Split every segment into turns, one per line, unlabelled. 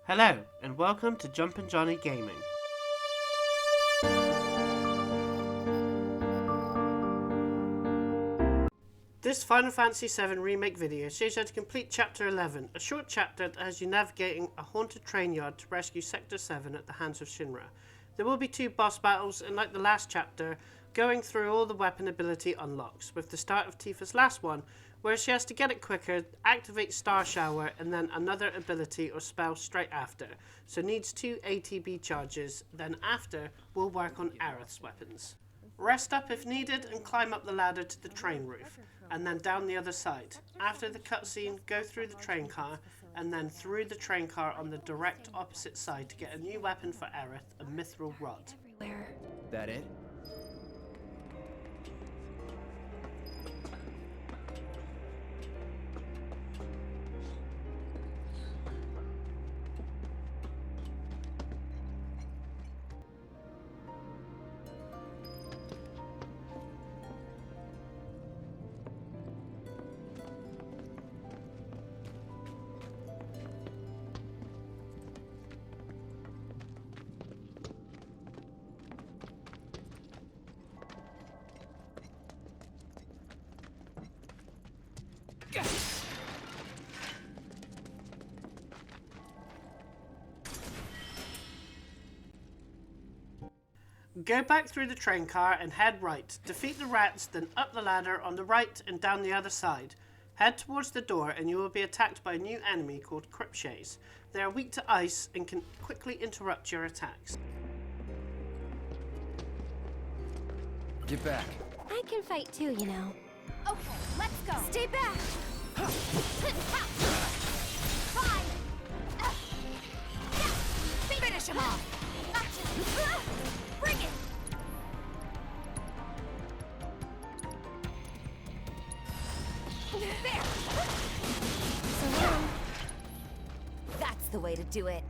Hello, and welcome to Jumpin' Johnny Gaming. This Final Fantasy VII Remake video shows you how to complete Chapter 11, a short chapter that has you navigating a haunted train yard to rescue Sector 7 at the hands of Shinra. There will be 2 boss battles, and like the last chapter, going through all the weapon ability unlocks, with the start of Tifa's last one, where she has to get it quicker, activate Star Shower, and then another ability or spell straight after, so needs 2 ATB charges, then after, we'll work on Aerith's weapons. Rest up if needed and climb up the ladder to the train roof, and then down the other side. After the cutscene, go through the train car, and then through the train car on the direct opposite side to get a new weapon for Aerith, a Mithril Rod.
Everywhere.
That it?
Go back through the train car and head right. Defeat the rats, then up the ladder on the right and down the other side. Head towards the door and you will be attacked by a new enemy called Cripshays. They are weak to ice and can quickly interrupt your attacks.
Get back.
I can fight too, you know.
Okay, let's go.
Stay back!
Fine. Finish him off. Bring it. There.
So long.
That's the way to do it.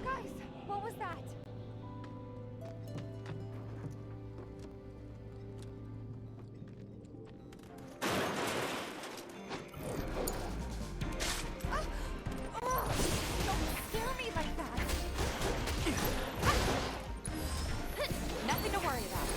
Guys, what was that? Don't scare me like that. Nothing to worry about.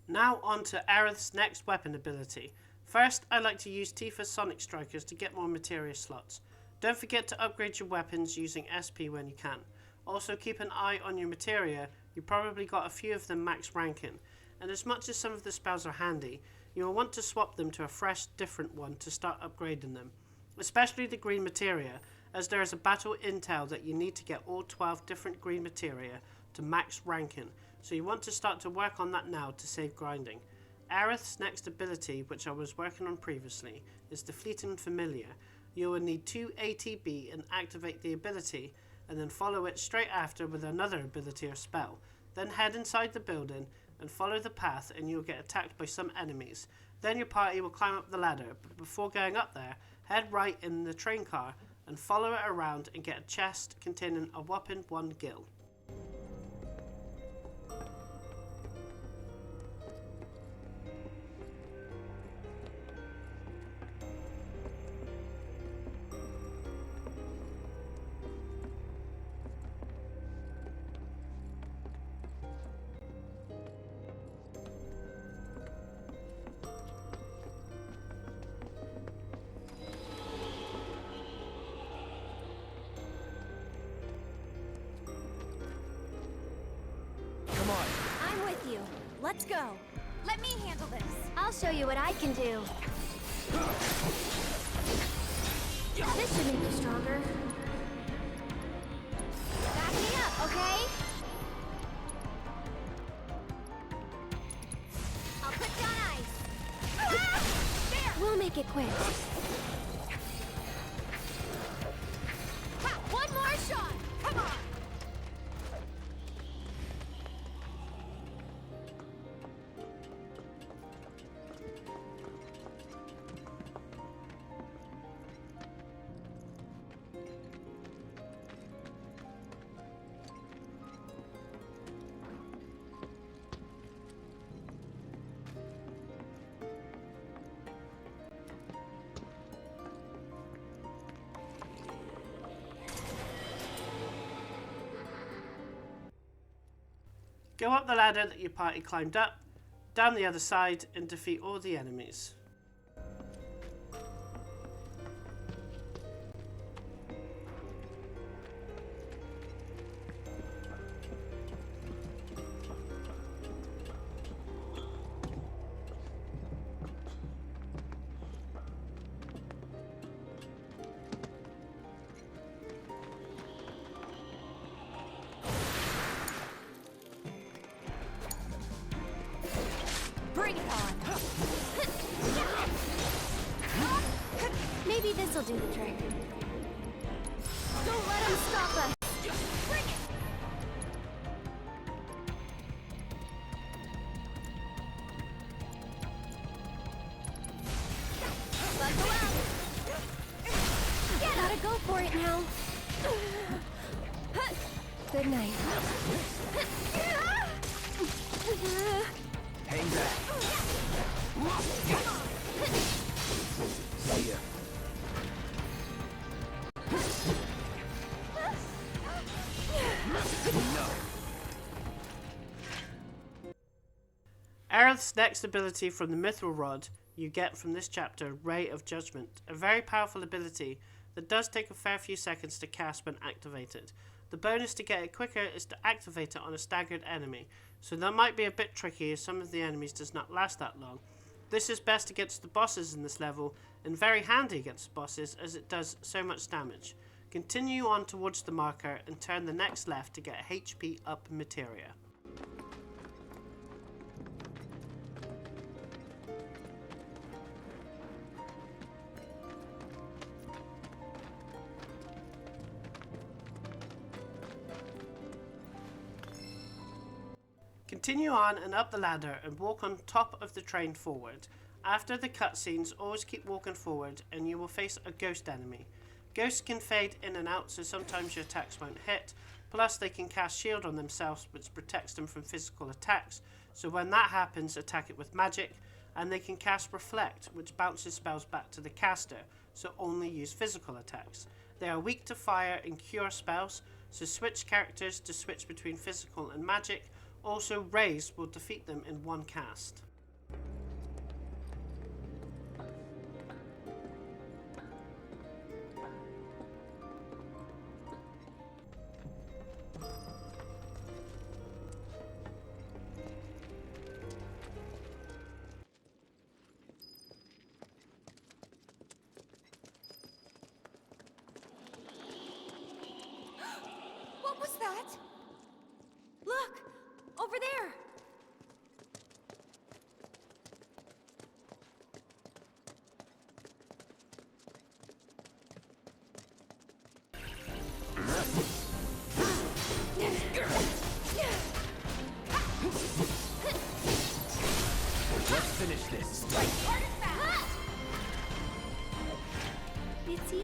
Now on to Aerith's next weapon ability. First, I like to use Tifa's Sonic Strikers to get more Materia slots. Don't forget to upgrade your weapons using SP when you can. Also keep an eye on your Materia, you probably got a few of them max ranking, and as much as some of the spells are handy, you will want to swap them to a fresh, different one to start upgrading them. Especially the green Materia, as there is a battle intel that you need to get all 12 different green Materia to max ranking, so you want to start to work on that now to save grinding. Aerith's next ability, which I was working on previously, is the Fleeting Familiar. You will need 2 ATB and activate the ability, and then follow it straight after with another ability or spell. Then head inside the building and follow the path and you will get attacked by some enemies. Then your party will climb up the ladder, but before going up there, head right in the train car and follow it around and get a chest containing a whopping 1 gil.
Let's go. Let me handle this.
I'll show you what I can do. should make you stronger. Back me up, okay? I'll put down ice. Ah! There! We'll make it quick.
Ha! One more shot! Come on!
Go up the ladder that your party climbed up, down the other side, and defeat all the enemies.
Bring it on!
Maybe this'll do the trick. Don't let him stop us.
Bring it!
Buckle up. Gotta go for it now. Good night.
Hang back. See ya. No.
Aerith's next ability from the Mithril Rod you get from this chapter, Ray of Judgment, a very powerful ability that does take a fair few seconds to cast when activated. The bonus to get it quicker is to activate it on a staggered enemy, so that might be a bit tricky as some of the enemies does not last that long. This is best against the bosses in this level, and very handy against the bosses as it does so much damage. Continue on towards the marker and turn the next left to get HP up Materia. Continue on and up the ladder and walk on top of the train forward. After the cutscenes, always keep walking forward and you will face a ghost enemy. Ghosts can fade in and out, so sometimes your attacks won't hit, plus they can cast shield on themselves which protects them from physical attacks, so when that happens attack it with magic, and they can cast reflect which bounces spells back to the caster, so only use physical attacks. They are weak to fire and cure spells, so switch characters to switch between physical and magic. Also, Rays will defeat them in one cast.
What was that? Look! Over there!
Let's finish this.
Hard and fast!
It's you.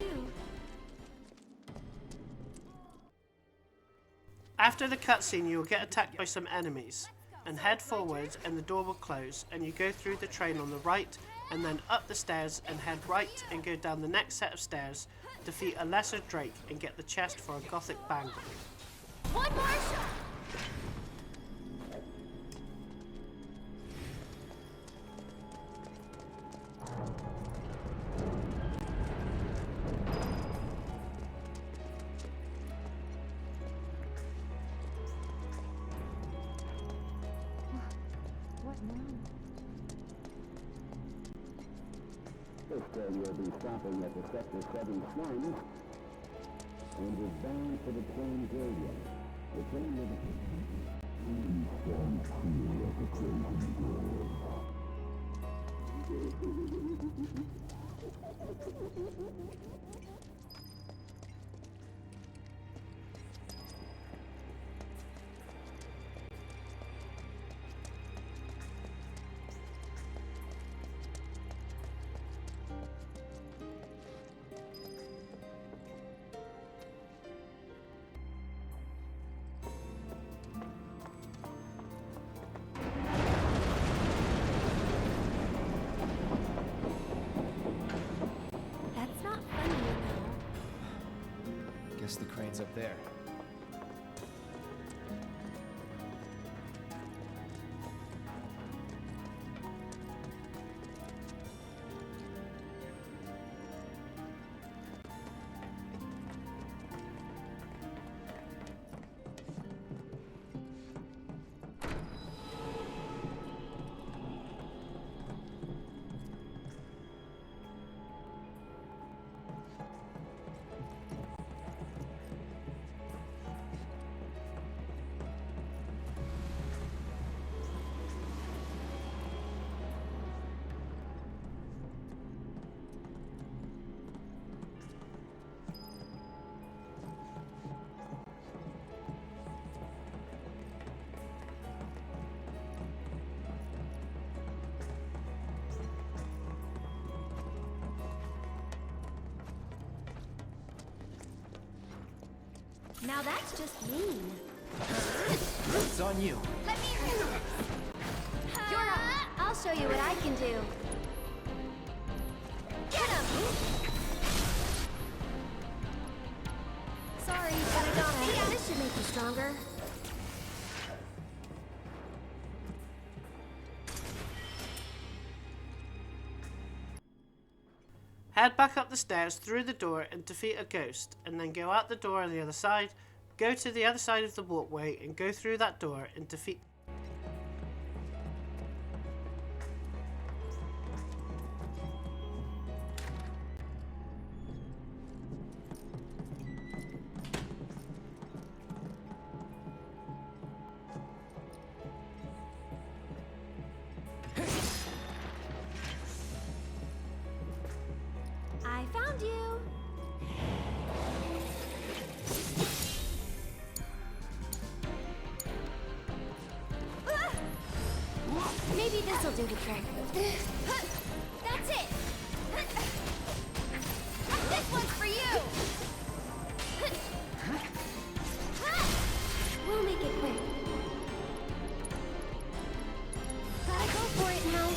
After the cutscene, you will get attacked by some enemies, and head forward and the door will close, and you go through the train on the right, and then up the stairs and head right and go down the next set of stairs, defeat a lesser Drake and get the chest for a gothic bangle.
One more shot! What now?
First, you'll be stopping at the Sector 7 slums and is bound for the train graveyard. The train will stand clear of the crazy doors.
That's not funny, you know.
Guess the crane's up there.
Now that's just mean.
It's on you.
Let me handle this. You're up. I'll show you what I can do. Get him! Sorry, but I gotta. Yeah, this should make you stronger.
Head back up the stairs through the door and defeat a ghost, and then go out the door on the other side, go to the other side of the walkway and go through that door and defeat.
I found you. Maybe this'll do the trick. That's it. This one's for you. We'll make it quick. Gotta go for it now.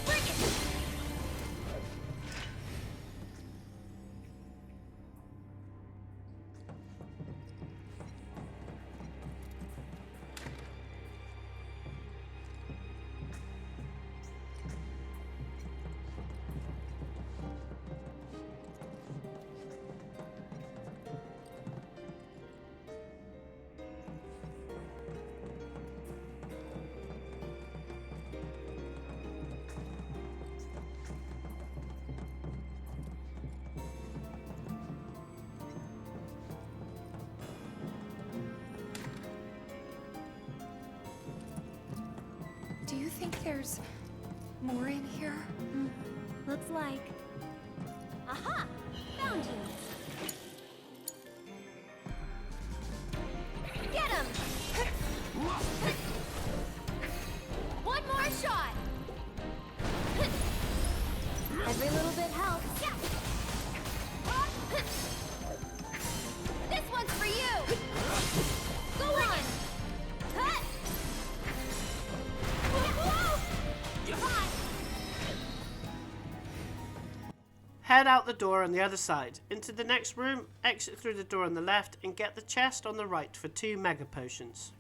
Bring it.
Do you think there's more in here?
Looks like. Aha! Found you. Get him! One more shot. Every little bit helps. This one's for you. Go on.
Head out the door on the other side, into the next room, exit through the door on the left, and get the chest on the right for 2 mega potions.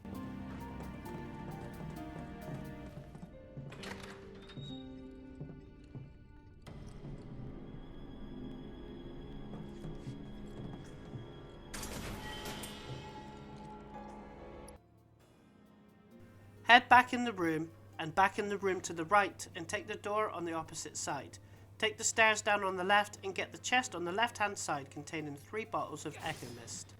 Head back in the room and back in the room to the right and take the door on the opposite side. Take the stairs down on the left and get the chest on the left hand side containing 3 bottles of Echo Mist.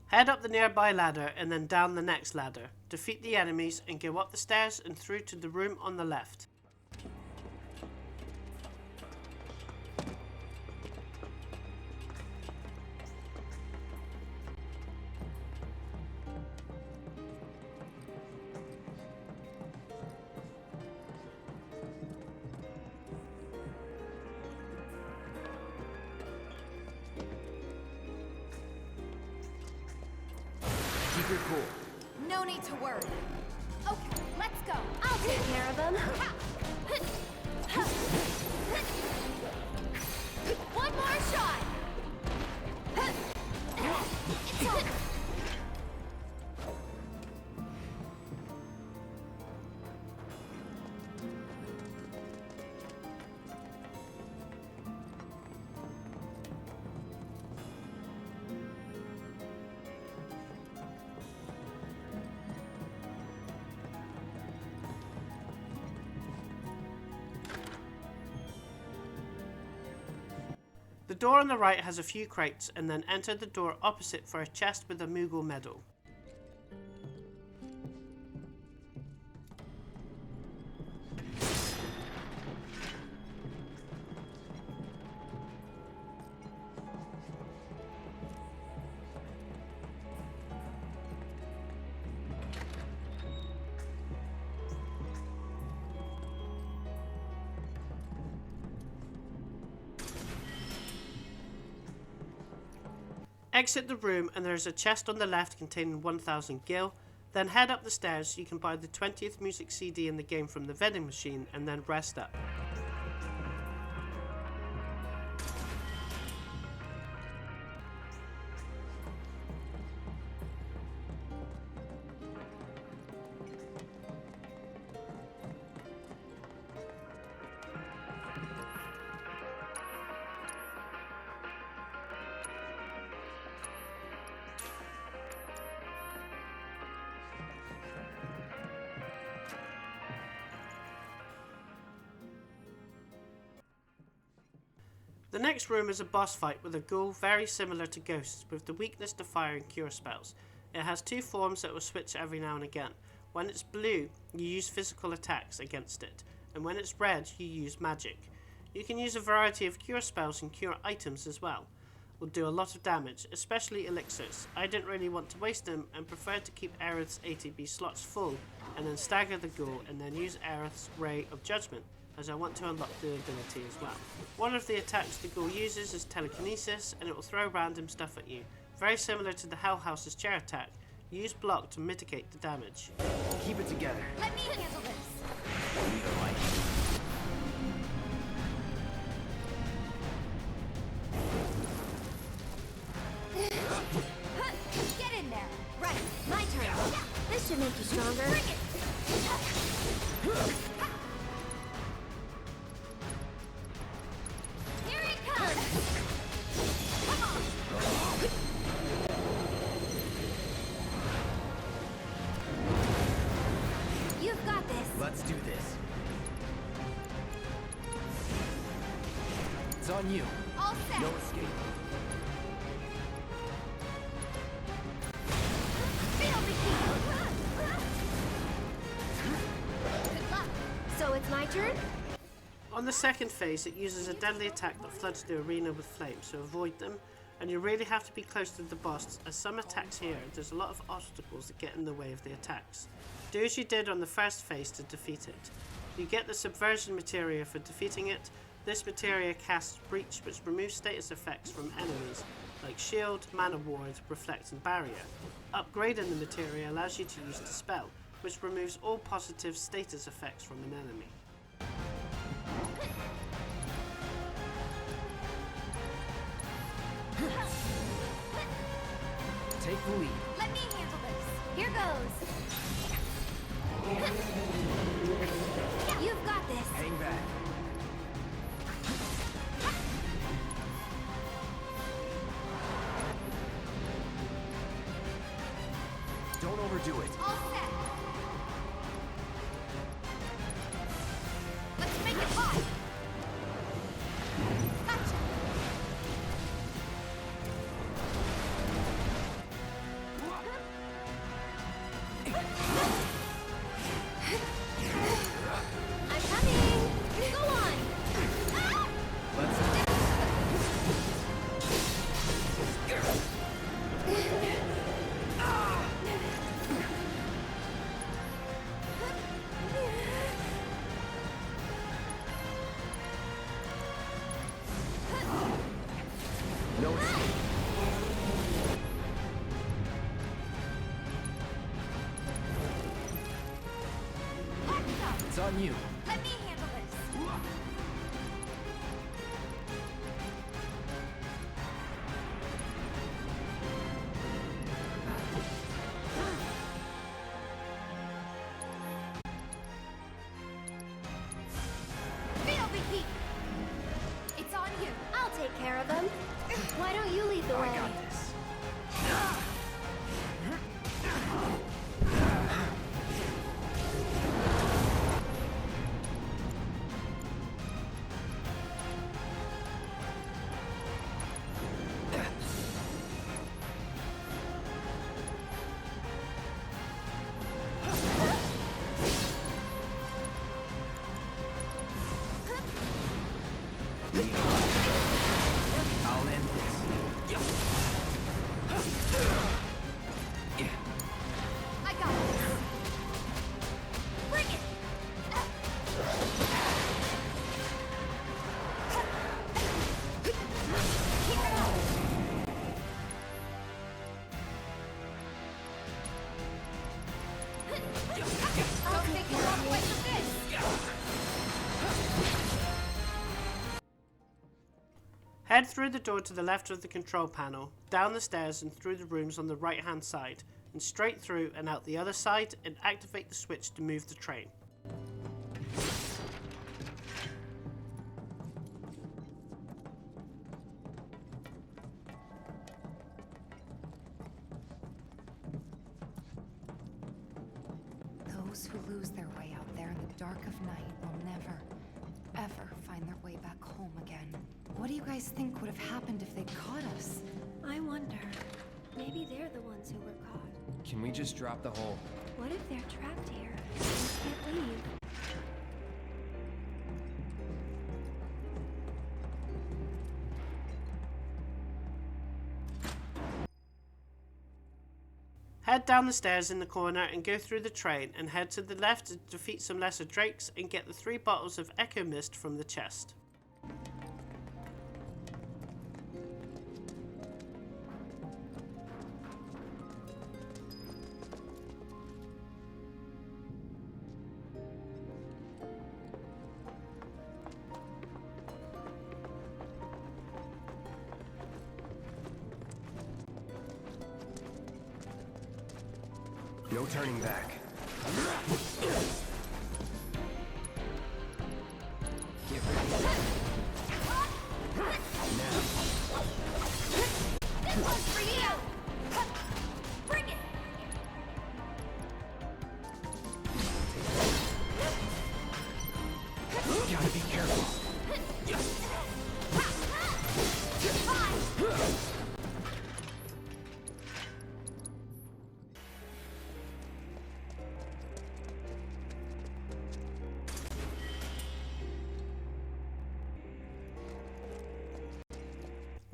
Head up the nearby ladder and then down the next ladder. Defeat the enemies and go up the stairs and through to the room on the left.
Keep your cool.
No need to worry. Okay, let's go.
I'll take care of them.
One more shot.
The door on the right has a few crates and then enter the door opposite for a chest with a Moogle medal. Exit the room and there is a chest on the left containing 1000 gil. Then head up the stairs. You can buy the 20th music CD in the game from the vending machine and then rest up. The next room is a boss fight with a ghoul very similar to ghosts, with the weakness to fire and cure spells. It has 2 forms that will switch every now and again. When it's blue, you use physical attacks against it, and when it's red, you use magic. You can use a variety of cure spells and cure items as well. Will do a lot of damage, especially elixirs. I didn't really want to waste them and preferred to keep Aerith's ATB slots full and then stagger the ghoul and then use Aerith's Ray of Judgment, as I want to unlock the ability as well. One of the attacks the ghoul uses is telekinesis, and it will throw random stuff at you. Very similar to the Hell House's chair attack. Use block to mitigate the damage.
Keep it together.
Let me handle this. Get in there.
Right, my turn. This should make you stronger.
Bring it. Here it comes. Come on.
You've got this.
Let's do this. It's on you.
All set.
No escape.
Feel the heat. Good luck.
So it's my turn?
On the second phase, it uses a deadly attack that floods the arena with flames, so avoid them. And you really have to be close to the boss, as some attacks here, there's a lot of obstacles that get in the way of the attacks. Do as you did on the first phase to defeat it. You get the subversion materia for defeating it. This materia casts Breach, which removes status effects from enemies. like Shield, Mana Ward, Reflect and Barrier. Upgrading the Materia allows you to use Dispel, which removes all positive status effects from an enemy.
Take the lead.
Let me handle this. Here goes. You've got this.
Hang back. Don't overdo it.
All set. Let's make it hot. Gotcha. I'm coming. Go on. Ah!
No escape. It's on you.
Let me handle this. Feel the heat. It's on you. I'll take care of them. Why don't you lead the way?
I got this. I'll end this.
I got this. Bring it. Keep it up. I'll take you off like this.
Head through the door to the left of the control panel, down the stairs and through the rooms on the right hand side, and straight through and out the other side, and activate the switch to move the train.
Those who lose their way out there in the dark of night will never, ever find their way back home again. What do you guys think would have happened if they'd caught us?
I wonder. Maybe they're the ones who were caught.
Can we just drop the whole?
What if they're trapped here and can't leave?
Head down the stairs in the corner and go through the train, and head to the left to defeat some lesser drakes and get the 3 bottles of Echo Mist from the chest.
No turning back. Get ready. Now.
This one's for you! Bring it!
Gotta be careful.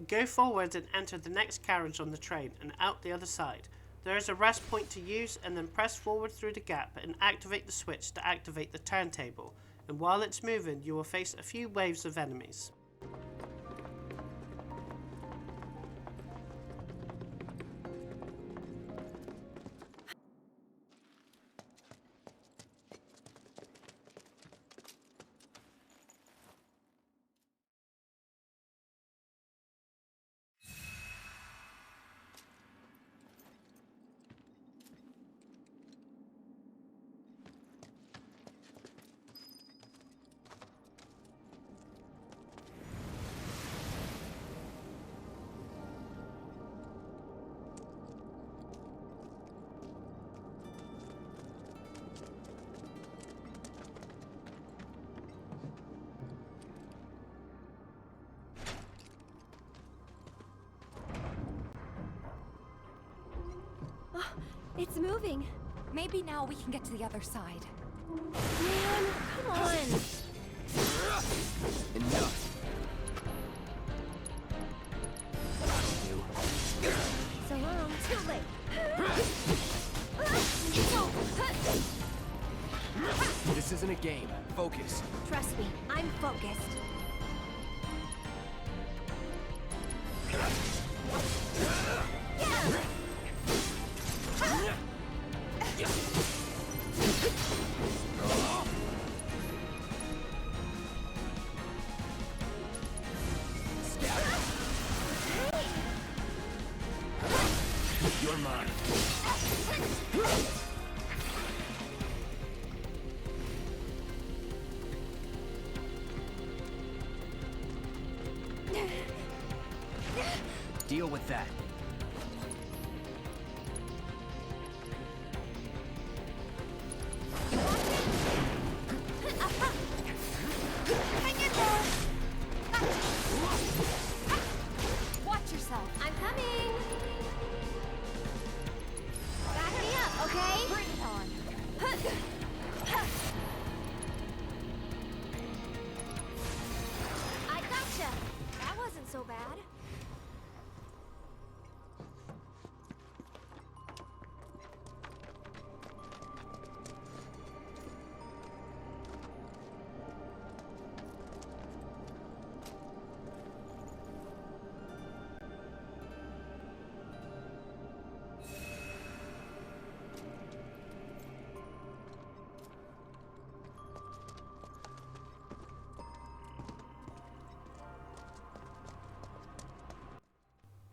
Go forward and enter the next carriage on the train and out the other side. There is a rest point to use, and then press forward through the gap and activate the switch to activate the turntable. And while it's moving, you will face a few waves of enemies.
It's moving.
Maybe now we can get to the other side.
Man, come on.
Enough. You.
So long. Too late.
This isn't a game. Focus.
Trust me, I'm focused.
You're mine. Deal with that.
Hang in there. Watch yourself. I'm coming. Back me up, okay?
Bring it on.
I gotcha. That wasn't so bad.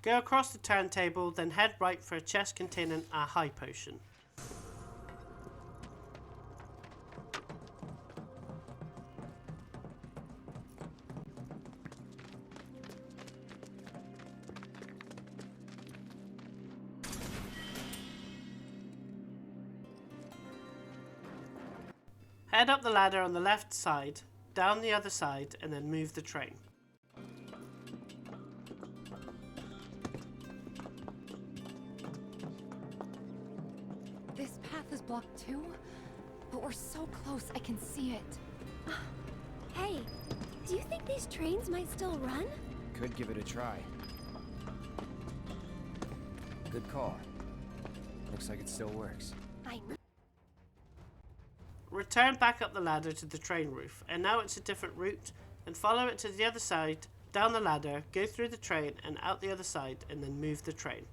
Go across the turntable, then head right for a chest containing a high potion. Head up the ladder on the left side, down the other side, and then move the train.
This path is blocked too, but we're so close I can see it.
Hey, do you think these trains might still run?
Could give it a try. Good call. Looks like it still works.
I know.
Return back up the ladder to the train roof, and now it's a different route, and follow it to the other side, down the ladder, go through the train and out the other side, and then move the train.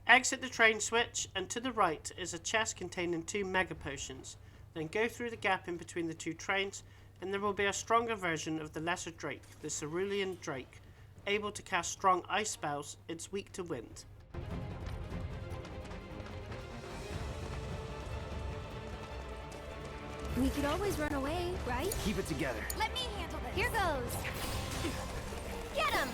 Exit the train switch, and to the right is a chest containing 2 mega potions. Then go through the gap in between the 2 trains, and there will be a stronger version of the lesser drake, the cerulean drake. Able to cast strong ice spells, it's weak to wind.
We could always run away, right?
Keep it together.
Let me handle this. Here goes. Get him!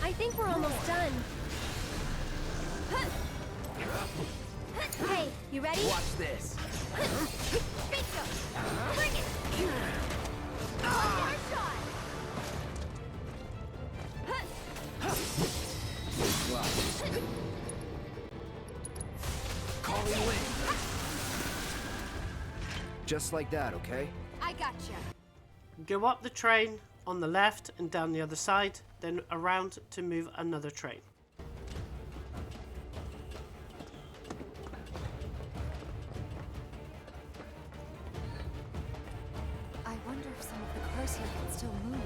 I think we're almost done. Hey, you ready?
Watch this.
Bingo! Bring it! One more shot!
Calling wind. Just like that, okay?
I gotcha.
Go up the train on the left and down the other side, then around to move another train.
I wonder if some of the cars here can still move.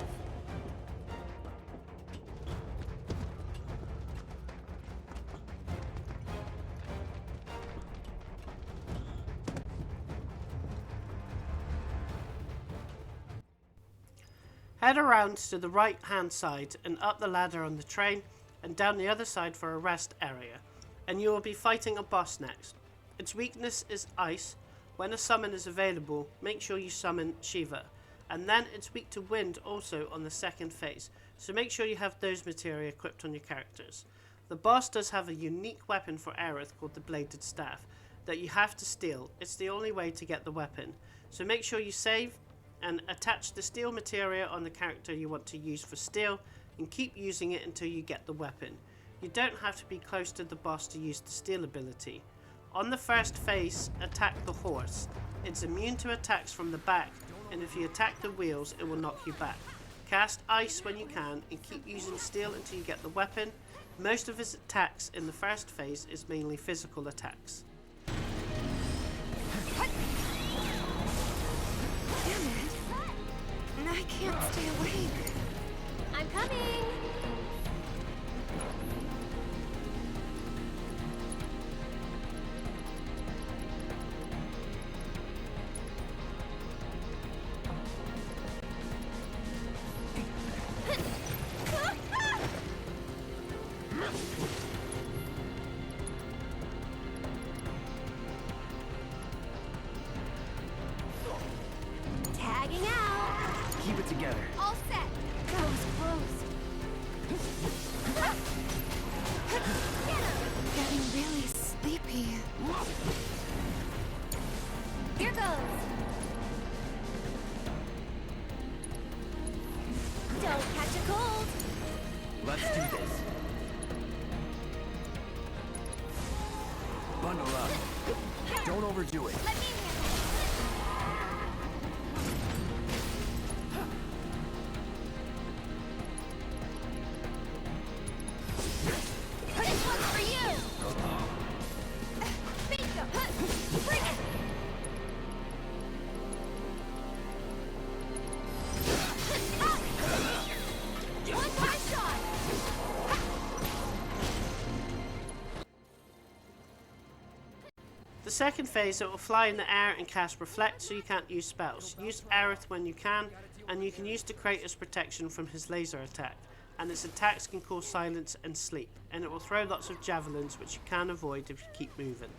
Head around to the right hand side and up the ladder on the train and down the other side for a rest area, and you will be fighting a boss next. Its weakness is ice. When a summon is available, make sure you summon Shiva, and then it's weak to wind also on the second phase, so make sure you have those materia equipped on your characters. The boss does have a unique weapon for Aerith called the Bladed Staff that you have to steal. It's the only way to get the weapon, so make sure you save and attach the steel materia on the character you want to use for steel and keep using it until you get the weapon. You don't have to be close to the boss to use the steel ability. On the first phase, attack the horse. It's immune to attacks from the back, and if you attack the wheels it will knock you back. Cast ice when you can and keep using steel until you get the weapon. Most of his attacks in the first phase is mainly physical attacks.
Damn it! I can't stay awake.
I'm coming. Tagging out.
Keep it together.
All set.
That was close. Getting really sleepy.
Here goes. Don't catch a cold.
Let's do this. Bundle up. Don't overdo it.
Let me handle it. This one's for you. Bingo. Bring it. One more shot.
The second phase, it will fly in the air and cast Reflect, so you can't use spells. Use Aerith when you can, and you can use the Kratos protection from his laser attack, and its attacks can cause silence and sleep, and it will throw lots of javelins which you can avoid if you keep moving.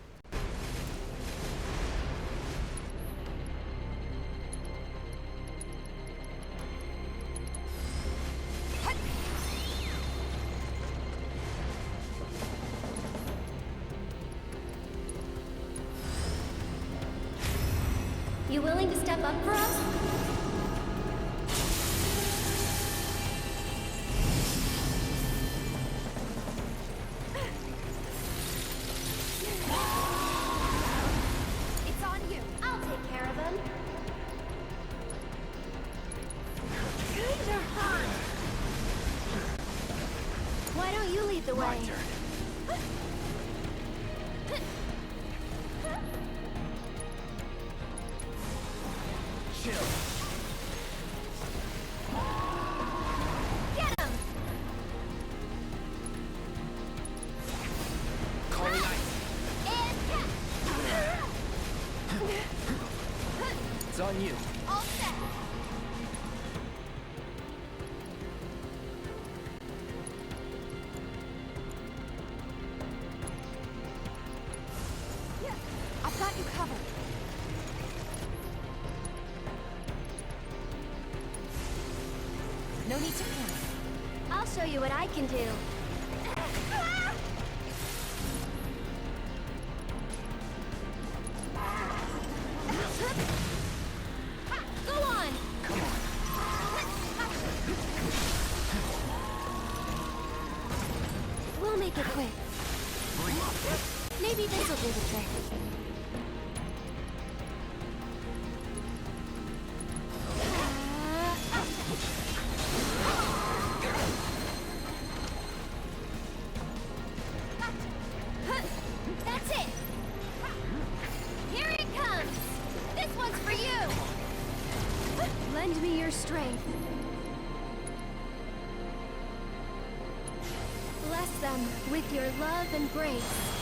You willing to step up for us? It's on you. I'll take care of them. Kinda hard. Why don't you lead the way?
My turn. Chill.
Get him!
Calling ice.
And catch!
It's on you.
All set.
I've got you covered. No need to panic.
I'll show you what I can do. Go on!
Come on.
We'll make it quick.
Bring it.
Maybe this'll do the trick. Bless them with your love and grace.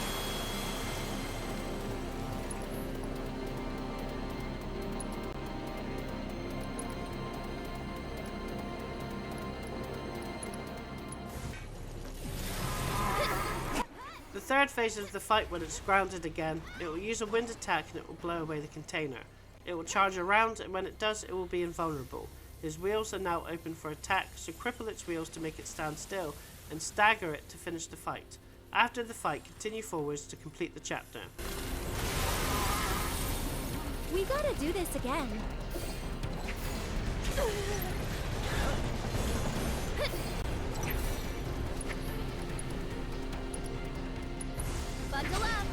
The third phase is the fight when it's grounded again. It will use a wind attack and it will blow away the container. It will charge around, and when it does, it will be invulnerable. His wheels are now open for attack, so cripple its wheels to make it stand still, and stagger it to finish the fight. After the fight, continue forwards to complete the chapter.
We gotta do this again. Bundle up.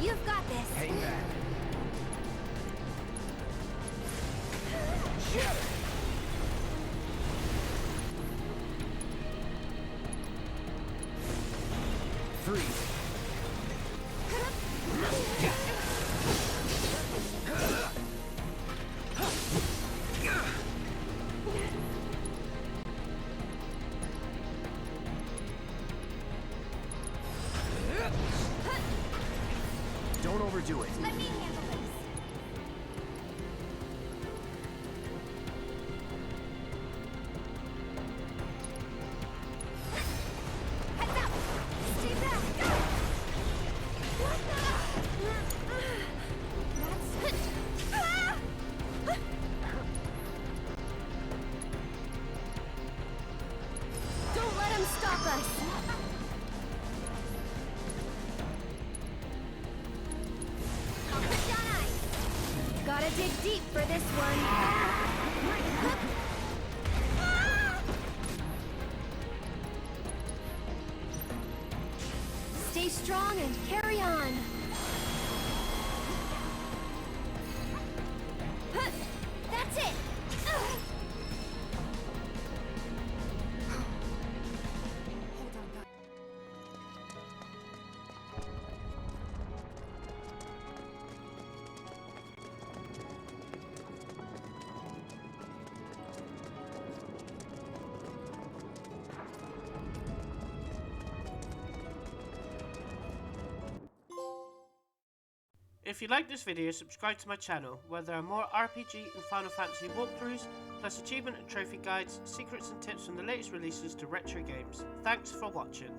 You've got this.
Hang back. Freeze. Don't overdo it.
Let me handle this. Heads up! Stay back! What the? Don't let him stop us! I'll put down ice. Gotta dig deep for this one. Stay strong and carry on. That's it.
Hold on, guys.
If you like this video, subscribe to my channel, where there are more RPG and Final Fantasy walkthroughs, plus achievement and trophy guides, secrets and tips from the latest releases to retro games. Thanks for watching.